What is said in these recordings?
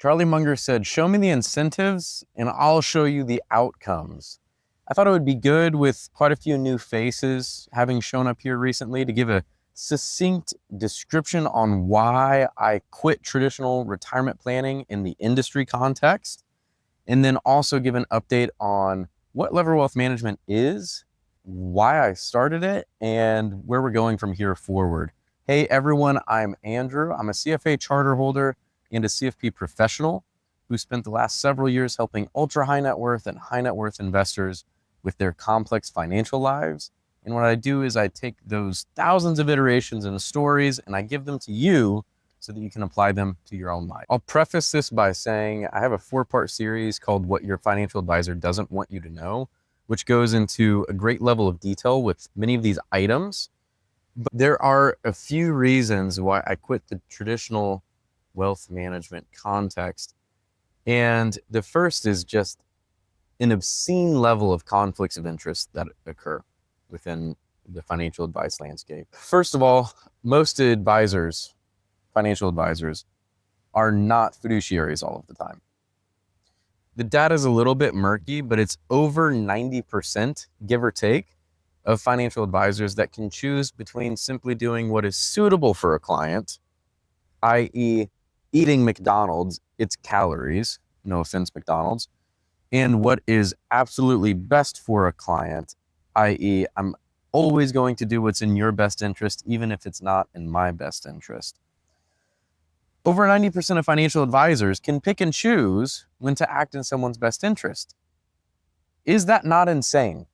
Charlie Munger said, "Show me the incentives and I'll show you the outcomes." I thought it would be good with quite a few new faces having shown up here recently to give a succinct description on why I quit traditional retirement planning in the industry context, and then also give an update on what lever wealth management is, why I started it, and where we're going from here forward. Hey everyone, I'm Andrew. I'm a CFA charter holder and a CFP professional who spent the last several years helping ultra high net worth and high net worth investors with their complex financial lives. And what I do is I take those thousands of iterations and stories and I give them to you so that you can apply them to your own life. I'll preface this by saying I have a 4-part series called What Your Financial Advisor Doesn't Want You to Know, which goes into a great level of detail with many of these items. But there are a few reasons why I quit the traditional wealth management context. And the first is just an obscene level of conflicts of interest that occur within the financial advice landscape. First of all, most advisors, financial advisors, are not fiduciaries all of the time. The data is a little bit murky, but it's over 90%, give or take, of financial advisors that can choose between simply doing what is suitable for a client, i.e. eating McDonald's, its calories, no offense McDonald's, and what is absolutely best for a client, i.e. I'm always going to do what's in your best interest, even if it's not in my best interest. Over 90% of financial advisors can pick and choose when to act in someone's best interest. Is that not insane?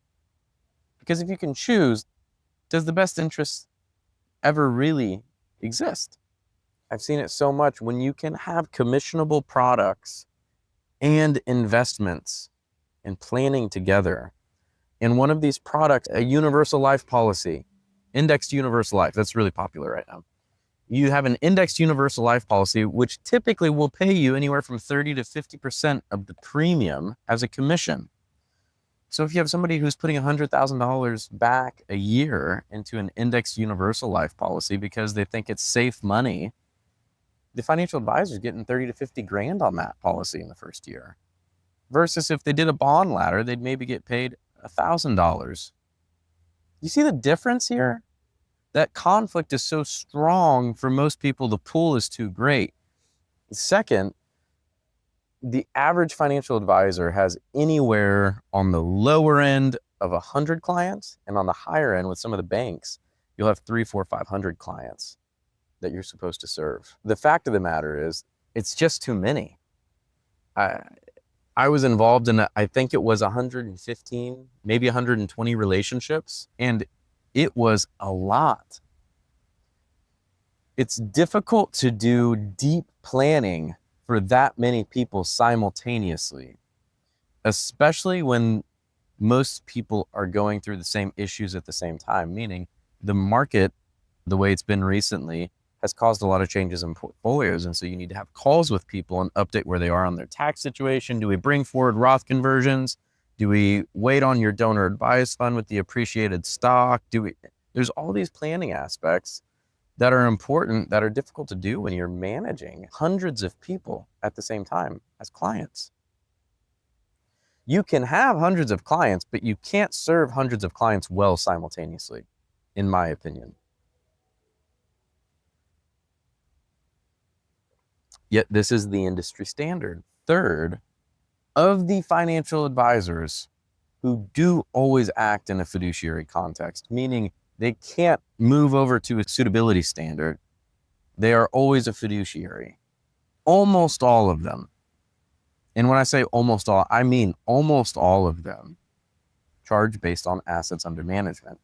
Because if you can choose, does the best interest ever really exist? I've seen it so much when you can have commissionable products and investments and planning together. And one of these products, a universal life policy, indexed universal life, that's really popular right now. You have an indexed universal life policy, which typically will pay you anywhere from 30 to 50% of the premium as a commission. So if you have somebody who's putting $100,000 back a year into an indexed universal life policy because they think it's safe money, the financial advisor is getting 30 to 50 grand on that policy in the first year. Versus if they did a bond ladder, they'd maybe get paid $1,000. You see the difference here? That conflict is so strong for most people, the pool is too great. Second, the average financial advisor has anywhere on the lower end of 100 clients, and on the higher end with some of the banks, you'll have 300, 400, 500 clients that you're supposed to serve. The fact of the matter is, it's just too many. I was involved in, I think it was 115, maybe 120 relationships, and it was a lot. It's difficult to do deep planning for that many people simultaneously, especially when most people are going through the same issues at the same time, meaning the market, the way it's been recently, has caused a lot of changes in portfolios. And so you need to have calls with people and update where they are on their tax situation. Do we bring forward Roth conversions? Do we wait on your donor advised fund with the appreciated stock? There's all these planning aspects that are important, that are difficult to do when you're managing hundreds of people at the same time as clients. You can have hundreds of clients, but you can't serve hundreds of clients well simultaneously, in my opinion. Yet this is the industry standard. Third, of the financial advisors who do always act in a fiduciary context, meaning they can't move over to a suitability standard, they are always a fiduciary. Almost all of them. And when I say almost all, I mean almost all of them charge based on assets under management.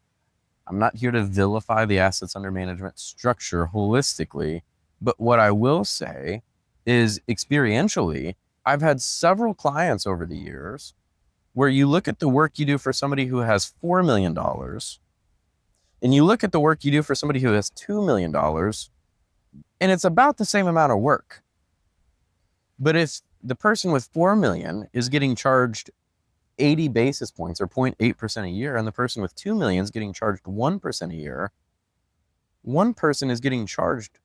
I'm not here to vilify the assets under management structure holistically, but what I will say is experientially, I've had several clients over the years where you look at the work you do for somebody who has $4 million and you look at the work you do for somebody who has $2 million, and it's about the same amount of work. But if the person with 4 million is getting charged 80 basis points or 0.8% a year, and the person with 2 million is getting charged 1% a year, one person is getting charged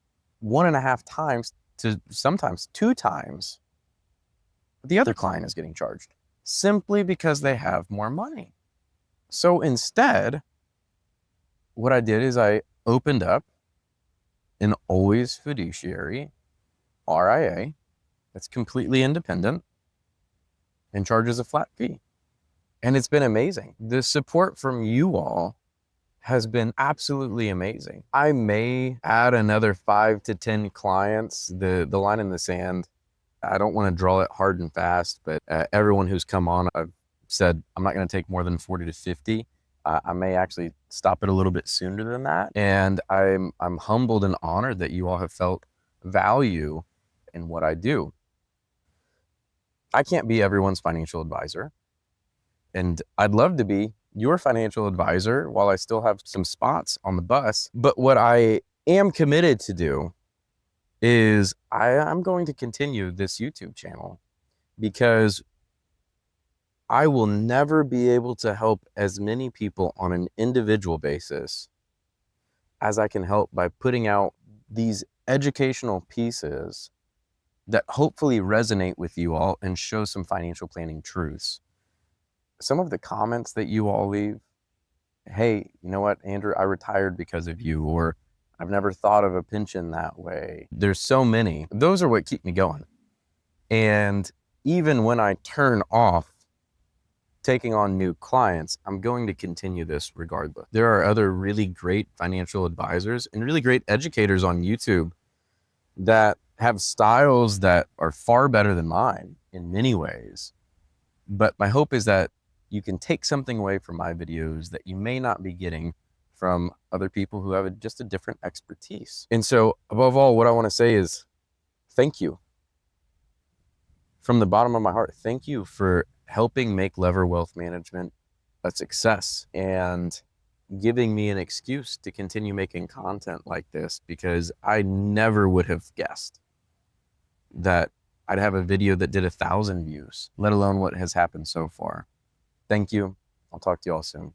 1.5 times to sometimes 2 times the other client is getting charged simply because they have more money. So instead, what I did is I opened up an always fiduciary RIA that's completely independent and charges a flat fee. And it's been amazing. The support from you all has been absolutely amazing. I may add another 5 to 10 clients. The line in the sand, I don't want to draw it hard and fast, but everyone who's come on, I've said I'm not going to take more than 40 to 50. I may actually stop it a little bit sooner than that. And I'm humbled and honored that you all have felt value in what I do. I can't be everyone's financial advisor. And I'd love to be your financial advisor while I still have some spots on the bus. But what I am committed to do is I'm going to continue this YouTube channel, because I will never be able to help as many people on an individual basis as I can help by putting out these educational pieces that hopefully resonate with you all and show some financial planning truths. Some of the comments that you all leave, hey, you know what, Andrew, I retired because of you, or I've never thought of a pension that way. There's so many. Those are what keep me going. And even when I turn off taking on new clients, I'm going to continue this regardless. There are other really great financial advisors and really great educators on YouTube that have styles that are far better than mine in many ways. But my hope is that you can take something away from my videos that you may not be getting from other people who have just a different expertise. And so above all, what I want to say is thank you. From the bottom of my heart, thank you for helping make Lever Wealth Management a success and giving me an excuse to continue making content like this, because I never would have guessed that I'd have a video that did 1,000 views, let alone what has happened so far. Thank you. I'll talk to you all soon.